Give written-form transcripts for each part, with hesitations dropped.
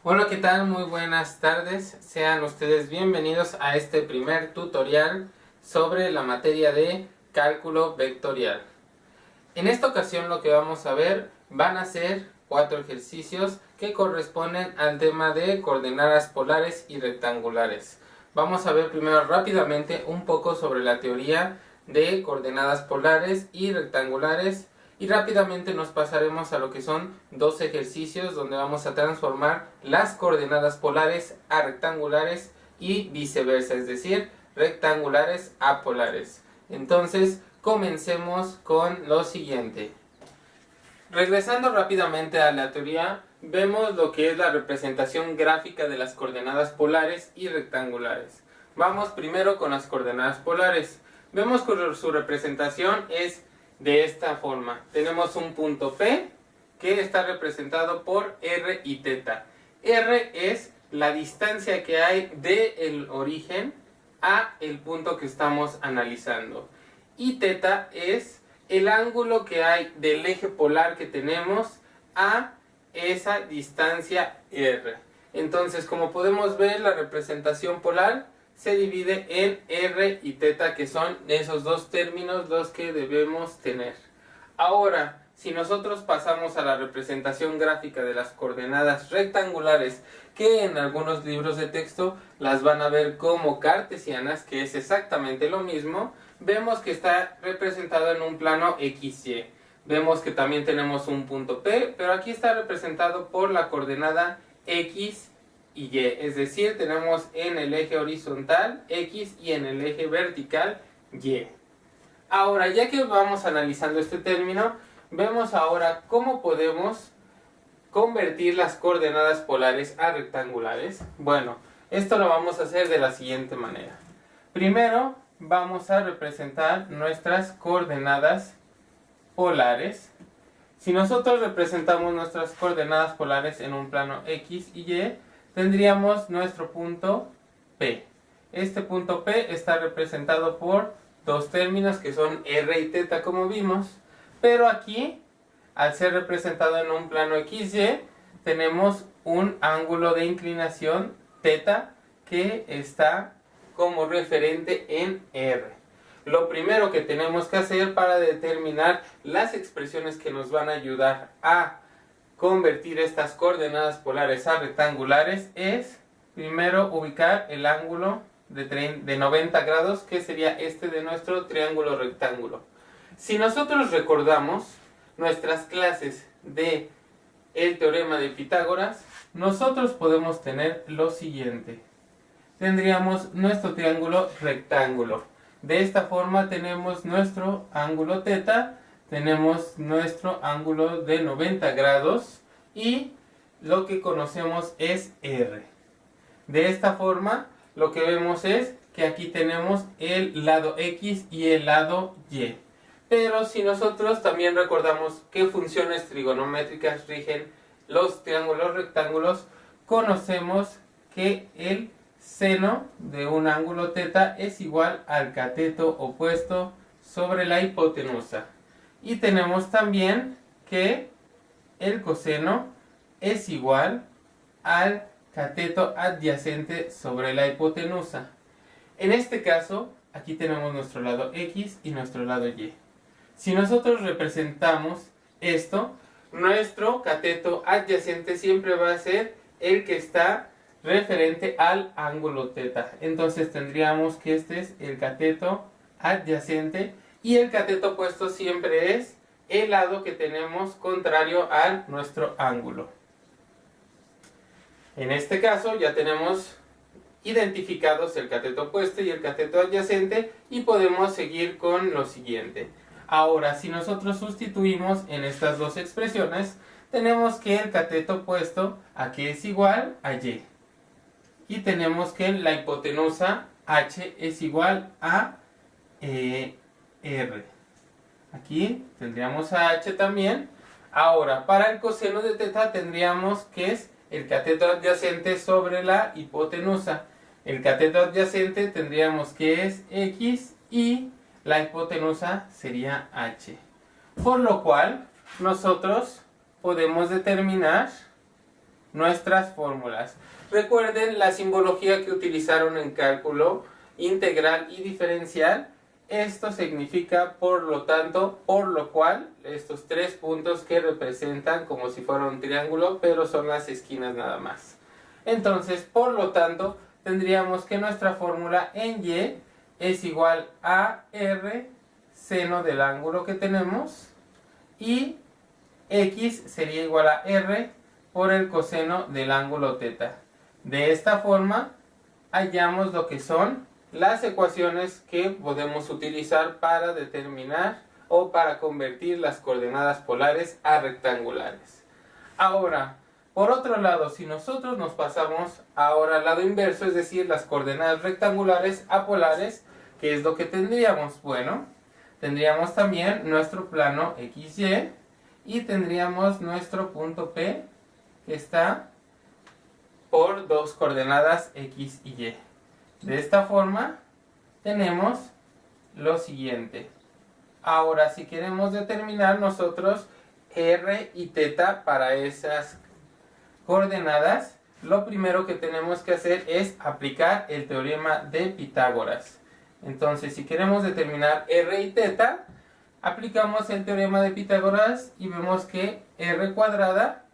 Hola, ¿qué tal? Muy buenas tardes. Sean ustedes bienvenidos a este primer tutorial sobre la materia de cálculo vectorial. En esta ocasión lo que vamos a ver van a ser 4 ejercicios que corresponden al tema de coordenadas polares y rectangulares. Vamos a ver primero rápidamente un poco sobre la teoría de coordenadas polares y rectangulares. Y rápidamente nos pasaremos a lo que son dos ejercicios donde vamos a transformar las coordenadas polares a rectangulares y viceversa, es decir, rectangulares a polares. Entonces, comencemos con lo siguiente. Regresando rápidamente a la teoría, vemos lo que es la representación gráfica de las coordenadas polares y rectangulares. Vamos primero con las coordenadas polares. Vemos que su representación es de esta forma. Tenemos un punto P que está representado por R y θ. R es la distancia que hay del origen a el punto que estamos analizando. Y θ es el ángulo que hay del eje polar que tenemos a esa distancia R. Entonces, como podemos ver, la representación polar se divide en R y θ, que son esos dos términos los que debemos tener. Ahora, si nosotros pasamos a la representación gráfica de las coordenadas rectangulares, que en algunos libros de texto las van a ver como cartesianas, que es exactamente lo mismo, vemos que está representado en un plano XY. Vemos que también tenemos un punto P, pero aquí está representado por la coordenada X y Y, es decir, tenemos en el eje horizontal X y en el eje vertical Y. Ahora, ya que vamos analizando este término, vemos ahora cómo podemos convertir las coordenadas polares a rectangulares. Bueno, esto lo vamos a hacer de la siguiente manera. Primero, vamos a representar nuestras coordenadas polares. Si nosotros representamos nuestras coordenadas polares en un plano X y Y, tendríamos nuestro punto P. Este punto P está representado por dos términos que son R y θ, como vimos, pero aquí, al ser representado en un plano XY, tenemos un ángulo de inclinación θ que está como referente en R. Lo primero que tenemos que hacer para determinar las expresiones que nos van a ayudar a convertir estas coordenadas polares a rectangulares es primero ubicar el ángulo de 90 grados, que sería este de nuestro triángulo rectángulo. Si nosotros recordamos nuestras clases de el teorema de Pitágoras, nosotros podemos tener lo siguiente. Tendríamos nuestro triángulo rectángulo. De esta forma tenemos nuestro ángulo θ, tenemos nuestro ángulo de 90 grados y lo que conocemos es R. De esta forma lo que vemos es que aquí tenemos el lado X y el lado Y. Pero si nosotros también recordamos qué funciones trigonométricas rigen los triángulos rectángulos, conocemos que el seno de un ángulo θ es igual al cateto opuesto sobre la hipotenusa. Y tenemos también que el coseno es igual al cateto adyacente sobre la hipotenusa. En este caso, aquí tenemos nuestro lado X y nuestro lado Y. Si nosotros representamos esto, nuestro cateto adyacente siempre va a ser el que está referente al ángulo θ. Entonces tendríamos que este es el cateto adyacente y el cateto opuesto siempre es el lado que tenemos contrario a nuestro ángulo. En este caso ya tenemos identificados el cateto opuesto y el cateto adyacente y podemos seguir con lo siguiente. Ahora, si nosotros sustituimos en estas dos expresiones, tenemos que el cateto opuesto aquí es igual a Y. Y tenemos que la hipotenusa H es igual a R. Aquí tendríamos a H también. Ahora, para el coseno de θ tendríamos que es el cateto adyacente sobre la hipotenusa. El cateto adyacente tendríamos que es X y la hipotenusa sería H. Por lo cual, nosotros podemos determinar nuestras fórmulas. Recuerden la simbología que utilizaron en cálculo integral y diferencial. Esto significa por lo tanto, por lo cual, estos tres puntos que representan como si fuera un triángulo, pero son las esquinas nada más. Entonces, por lo tanto, tendríamos que nuestra fórmula en y es igual a r seno del ángulo que tenemos y x sería igual a r por el coseno del ángulo θ. De esta forma, hallamos lo que son las ecuaciones que podemos utilizar para determinar o para convertir las coordenadas polares a rectangulares. Ahora, por otro lado, si nosotros nos pasamos ahora al lado inverso, es decir, las coordenadas rectangulares a polares, ¿qué es lo que tendríamos? Bueno, tendríamos también nuestro plano XY y tendríamos nuestro punto P que está por dos coordenadas X y Y. De esta forma tenemos lo siguiente. Ahora, si queremos determinar nosotros R y θ para esas coordenadas, lo primero que tenemos que hacer es aplicar el teorema de Pitágoras. Entonces, si queremos determinar R y θ, aplicamos el teorema de Pitágoras y vemos que R cuadrada,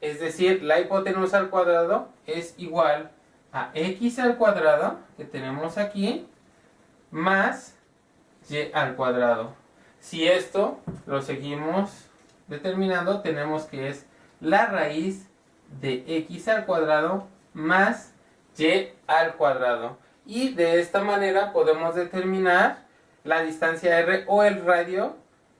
es decir, la hipotenusa al cuadrado, es igual a x al cuadrado, que tenemos aquí, más y al cuadrado. Si esto lo seguimos determinando, tenemos que es la raíz de x al cuadrado más y al cuadrado. Y de esta manera podemos determinar la distancia r o el radio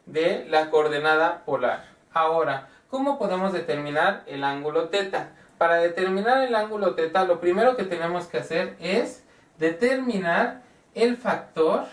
de la coordenada polar. Ahora, ¿cómo podemos determinar el ángulo θ? Para determinar el ángulo θ, lo primero que tenemos que hacer es determinar el factor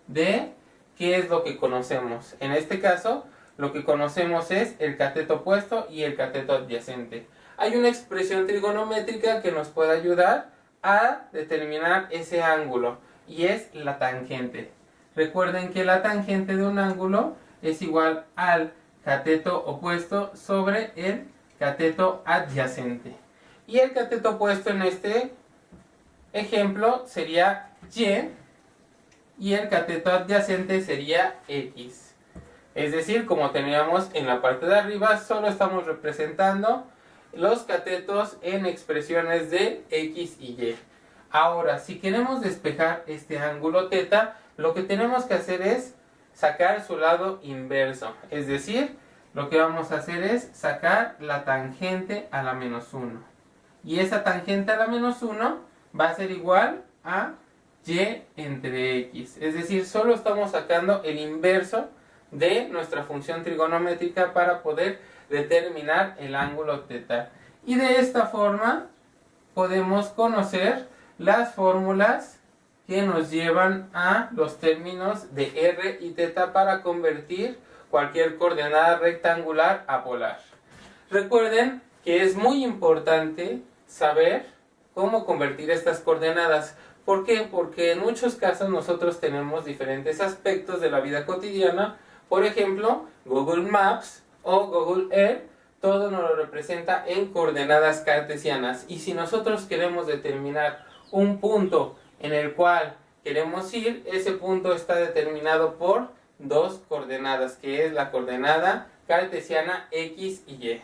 de qué es lo que conocemos. En este caso, lo que conocemos es el cateto opuesto y el cateto adyacente. Hay una expresión trigonométrica que nos puede ayudar a determinar ese ángulo y es la tangente. Recuerden que la tangente de un ángulo es igual al cateto opuesto sobre el cateto adyacente. Y el cateto opuesto en este ejemplo sería y el cateto adyacente sería x. Es decir, como teníamos en la parte de arriba, solo estamos representando los catetos en expresiones de x y y. Ahora, si queremos despejar este ángulo θ, lo que tenemos que hacer es sacar su lado inverso. Es decir, lo que vamos a hacer es sacar la tangente a la menos 1. Y esa tangente a la menos 1 va a ser igual a y entre x. Es decir, solo estamos sacando el inverso de nuestra función trigonométrica para poder determinar el ángulo θ. Y de esta forma podemos conocer las fórmulas que nos llevan a los términos de r y θ para convertir cualquier coordenada rectangular a polar. Recuerden que es muy importante saber cómo convertir estas coordenadas. ¿Por qué? Porque en muchos casos nosotros tenemos diferentes aspectos de la vida cotidiana. Por ejemplo, Google Maps o Google Earth, todo nos lo representa en coordenadas cartesianas. Y si nosotros queremos determinar un punto en el cual queremos ir, ese punto está determinado por dos coordenadas, que es la coordenada cartesiana x y y.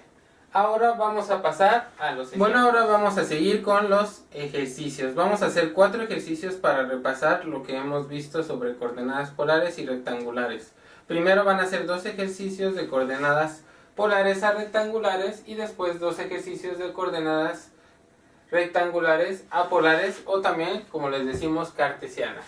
Ahora vamos a pasar a los ejemplos. Bueno, ahora vamos a seguir con los ejercicios. Vamos a hacer 4 ejercicios para repasar lo que hemos visto sobre coordenadas polares y rectangulares. Primero van a ser 2 ejercicios de coordenadas polares a rectangulares y después 2 ejercicios de coordenadas rectangulares a polares o también, como les decimos, cartesianas.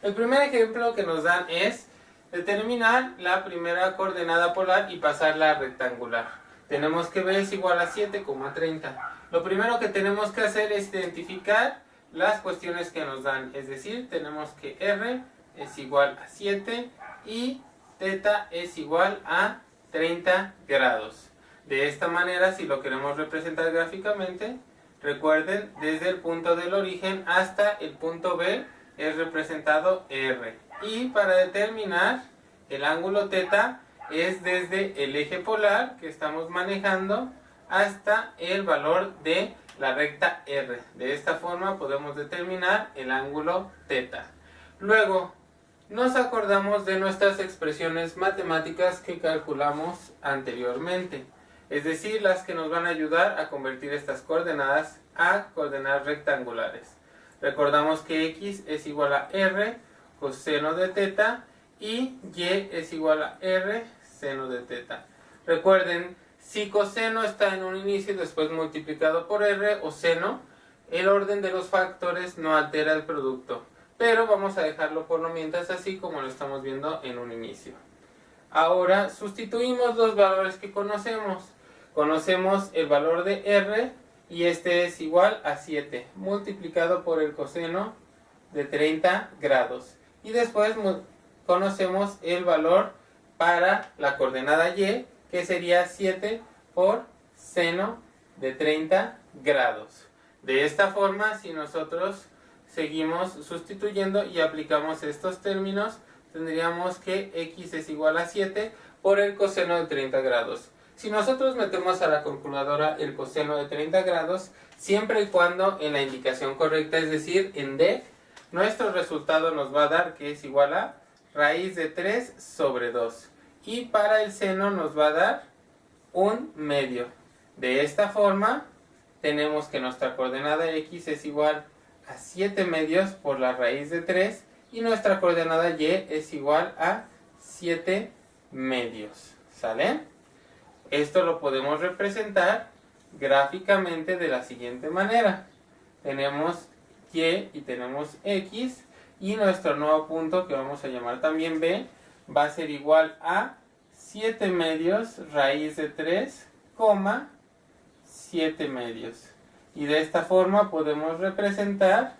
El primer ejemplo que nos dan es determinar la primera coordenada polar y pasarla a rectangular. Tenemos que b es igual a 7,30. Lo primero que tenemos que hacer es identificar las cuestiones que nos dan. Es decir, tenemos que r es igual a 7 y θ es igual a 30 grados. De esta manera, si lo queremos representar gráficamente, recuerden, desde el punto del origen hasta el punto B es representado r. Y para determinar el ángulo θ es desde el eje polar que estamos manejando hasta el valor de la recta R. De esta forma podemos determinar el ángulo θ. Luego, nos acordamos de nuestras expresiones matemáticas que calculamos anteriormente, es decir, las que nos van a ayudar a convertir estas coordenadas a coordenadas rectangulares. Recordamos que x es igual a r coseno de θ y y es igual a r seno de θ. Recuerden, si coseno está en un inicio y después multiplicado por r o seno, el orden de los factores no altera el producto, pero vamos a dejarlo por lo mientras así como lo estamos viendo en un inicio. Ahora sustituimos los valores que conocemos. Conocemos el valor de r y este es igual a 7 multiplicado por el coseno de 30 grados. Y después conocemos el valor para la coordenada y, que sería 7 por seno de 30 grados. De esta forma, si nosotros seguimos sustituyendo y aplicamos estos términos, tendríamos que x es igual a 7 por el coseno de 30 grados. Si nosotros metemos a la calculadora el coseno de 30 grados, siempre y cuando en la indicación correcta, es decir, en D, nuestro resultado nos va a dar que es igual a raíz de 3 sobre 2. Y para el seno nos va a dar 1/2. De esta forma, tenemos que nuestra coordenada x es igual a 7/2 por la raíz de 3 y nuestra coordenada y es igual a 7/2. ¿Sale? Esto lo podemos representar gráficamente de la siguiente manera. Tenemos y y tenemos x y nuestro nuevo punto, que vamos a llamar también b, va a ser igual a 7/2 raíz de 3, 7/2. Y de esta forma podemos representar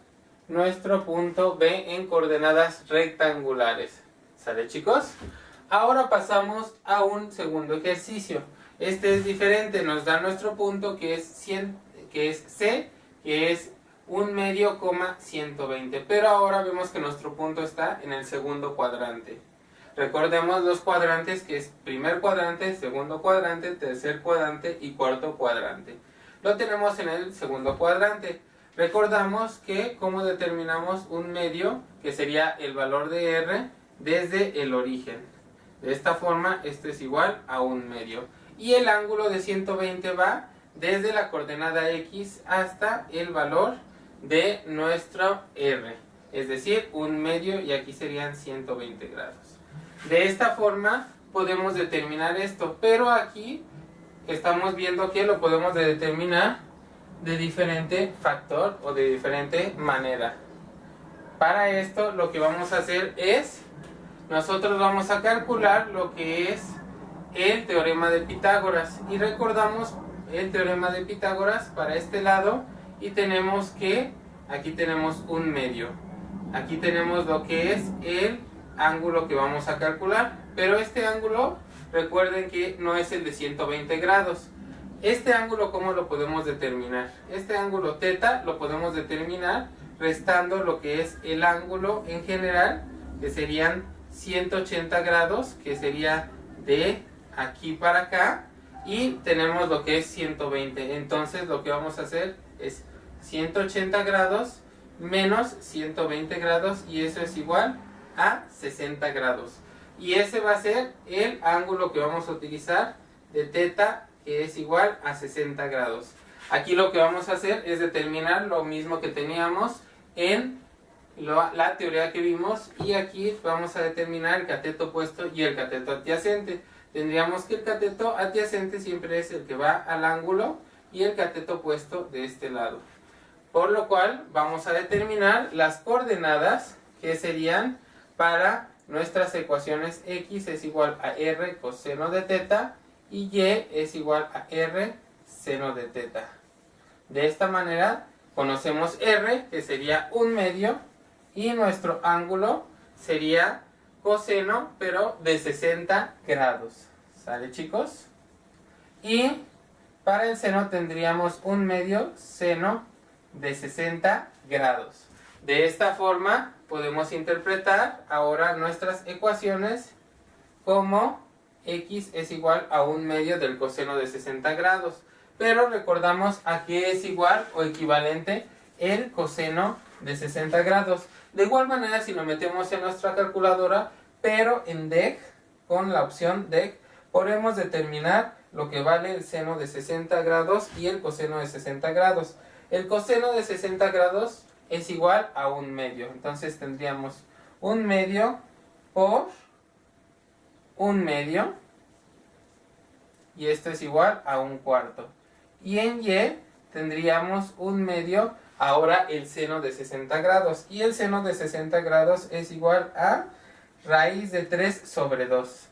nuestro punto B en coordenadas rectangulares. ¿Sale, chicos? Ahora pasamos a un segundo ejercicio. Este es diferente, nos da nuestro punto que es C, que es 1/2, pero ahora vemos que nuestro punto está en el segundo cuadrante. Recordemos los cuadrantes, que es primer cuadrante, segundo cuadrante, tercer cuadrante y cuarto cuadrante. Lo tenemos en el segundo cuadrante. Recordamos que cómo determinamos 1/2, que sería el valor de r desde el origen. De esta forma, esto es igual a 1/2. Y el ángulo de 120 va desde la coordenada x hasta el valor de nuestro r, es decir, 1/2, y aquí serían 120 grados. De esta forma podemos determinar esto, pero aquí estamos viendo que lo podemos determinar de diferente factor o de diferente manera. Para esto lo que vamos a hacer es, nosotros vamos a calcular lo que es el teorema de Pitágoras, y recordamos el teorema de Pitágoras para este lado, y tenemos que aquí tenemos 1/2, aquí tenemos lo que es el ángulo que vamos a calcular, pero este ángulo recuerden que no es el de 120 grados. Este ángulo, ¿cómo lo podemos determinar? Este ángulo θ lo podemos determinar restando lo que es el ángulo en general, que serían 180 grados, que sería de aquí para acá, y tenemos lo que es 120. Entonces lo que vamos a hacer es 180 grados menos 120 grados, y eso es igual a 60 grados. Y ese va a ser el ángulo que vamos a utilizar de θ, que es igual a 60 grados. Aquí lo que vamos a hacer es determinar lo mismo que teníamos en la teoría que vimos, y aquí vamos a determinar el cateto opuesto y el cateto adyacente. Tendríamos que el cateto adyacente siempre es el que va al ángulo y el cateto opuesto de este lado. Por lo cual vamos a determinar las coordenadas que serían para nuestras ecuaciones x es igual a r coseno de θ y y es igual a r seno de θ. De esta manera conocemos r, que sería 1/2, y nuestro ángulo sería coseno, pero de 60 grados. ¿Sale, chicos? Y para el seno tendríamos 1/2 seno de 60 grados. De esta forma podemos interpretar ahora nuestras ecuaciones como x es igual a 1/2 del coseno de 60 grados. pero recordamos a qué es igual o equivalente el coseno de 60 grados. De igual manera, si lo metemos en nuestra calculadora, pero en DEC, con la opción DEC, podemos determinar lo que vale el seno de 60 grados y el coseno de 60 grados. El coseno de 60 grados es igual a 1/2. Entonces tendríamos 1/2 por 1/2. Y esto es igual a 1/4. Y en Y tendríamos 1/2 ahora el seno de 60 grados. Y el seno de 60 grados es igual a raíz de 3 sobre 2.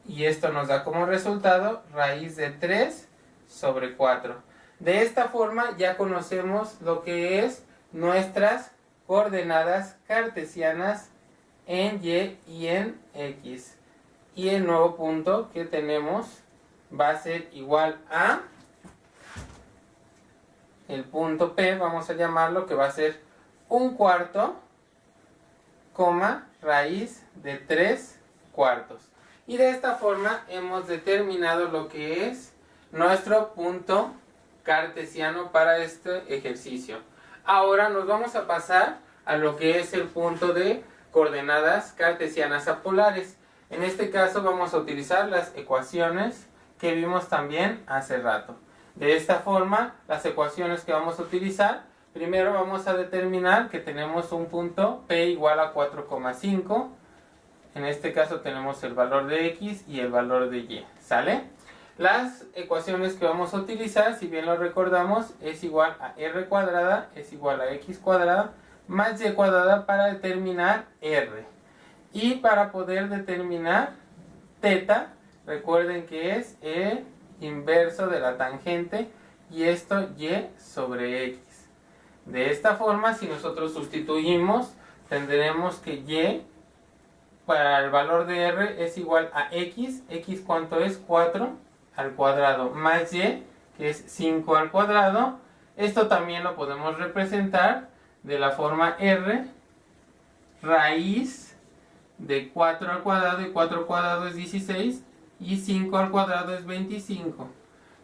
Y esto nos da como resultado raíz de 3 sobre 4. De esta forma ya conocemos lo que es nuestras coordenadas cartesianas en Y y en X. Y el nuevo punto que tenemos va a ser igual a el punto P, vamos a llamarlo, que va a ser 1/4, raíz de 3/4. Y de esta forma hemos determinado lo que es nuestro punto cartesiano para este ejercicio. Ahora nos vamos a pasar a lo que es el punto de coordenadas cartesianas apolares. En este caso vamos a utilizar las ecuaciones que vimos también hace rato. De esta forma, las ecuaciones que vamos a utilizar, primero vamos a determinar que tenemos un punto P igual a 4,5. En este caso tenemos el valor de X y el valor de Y, ¿sale? Las ecuaciones que vamos a utilizar, si bien lo recordamos, es igual a R cuadrada, es igual a X cuadrada, más Y cuadrada para determinar R. Y para poder determinar teta, recuerden que es el inverso de la tangente y esto Y sobre X. De esta forma, si nosotros sustituimos, tendremos que Y para el valor de R es igual a X. X, ¿cuánto es? 4 al cuadrado más Y, que es 5 al cuadrado. Esto también lo podemos representar de la forma R, raíz de 4 al cuadrado, y 4 al cuadrado es 16, y 5 al cuadrado es 25.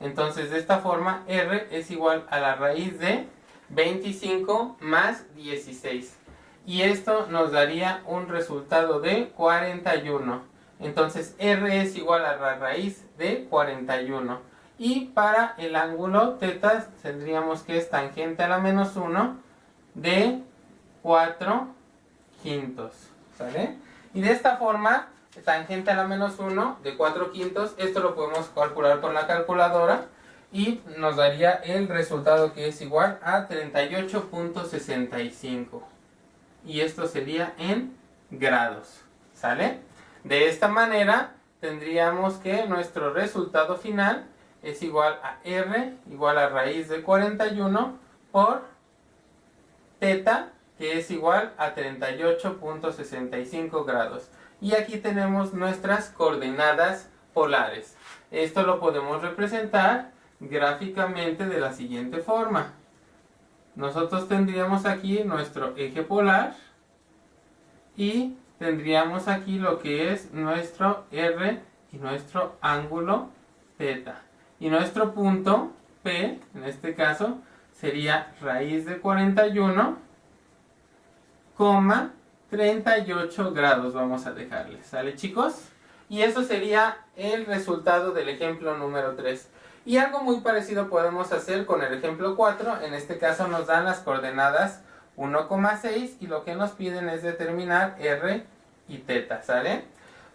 Entonces, de esta forma, R es igual a la raíz de 25 más 16. Y esto nos daría un resultado de 41. Entonces, R es igual a la raíz de 41. Y para el ángulo θ tendríamos que es tangente a la menos 1 de 4/5. ¿Sale? Y de esta forma, tangente a la menos 1 de 4/5, esto lo podemos calcular con la calculadora y nos daría el resultado que es igual a 38.65. Y esto sería en grados. ¿Sale? De esta manera tendríamos que nuestro resultado final es igual a R igual a raíz de 41 por θ, que es igual a 38.65 grados. Y aquí tenemos nuestras coordenadas polares. Esto lo podemos representar gráficamente de la siguiente forma. Nosotros tendríamos aquí nuestro eje polar y tendríamos aquí lo que es nuestro R y nuestro ángulo θ. Y nuestro punto P, en este caso, sería raíz de 41, 38 grados vamos a dejarle. ¿Sale, chicos? Y eso sería el resultado del ejemplo número 3. Y algo muy parecido podemos hacer con el ejemplo 4. En este caso nos dan las coordenadas 1,6 y lo que nos piden es determinar R y θ, ¿sale?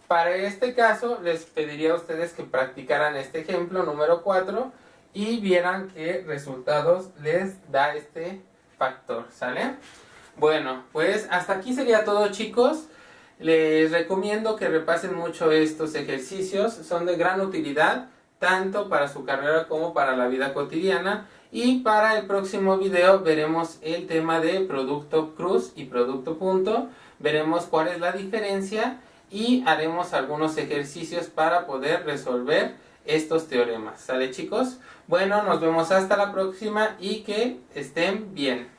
Para este caso les pediría a ustedes que practicaran este ejemplo número 4 y vieran qué resultados les da este factor, ¿sale? Bueno, pues hasta aquí sería todo, chicos. Les recomiendo que repasen mucho estos ejercicios, son de gran utilidad tanto para su carrera como para la vida cotidiana. Y para el próximo video veremos el tema de producto cruz y producto punto, veremos cuál es la diferencia y haremos algunos ejercicios para poder resolver estos teoremas. ¿Sale, chicos? Bueno, nos vemos hasta la próxima y que estén bien.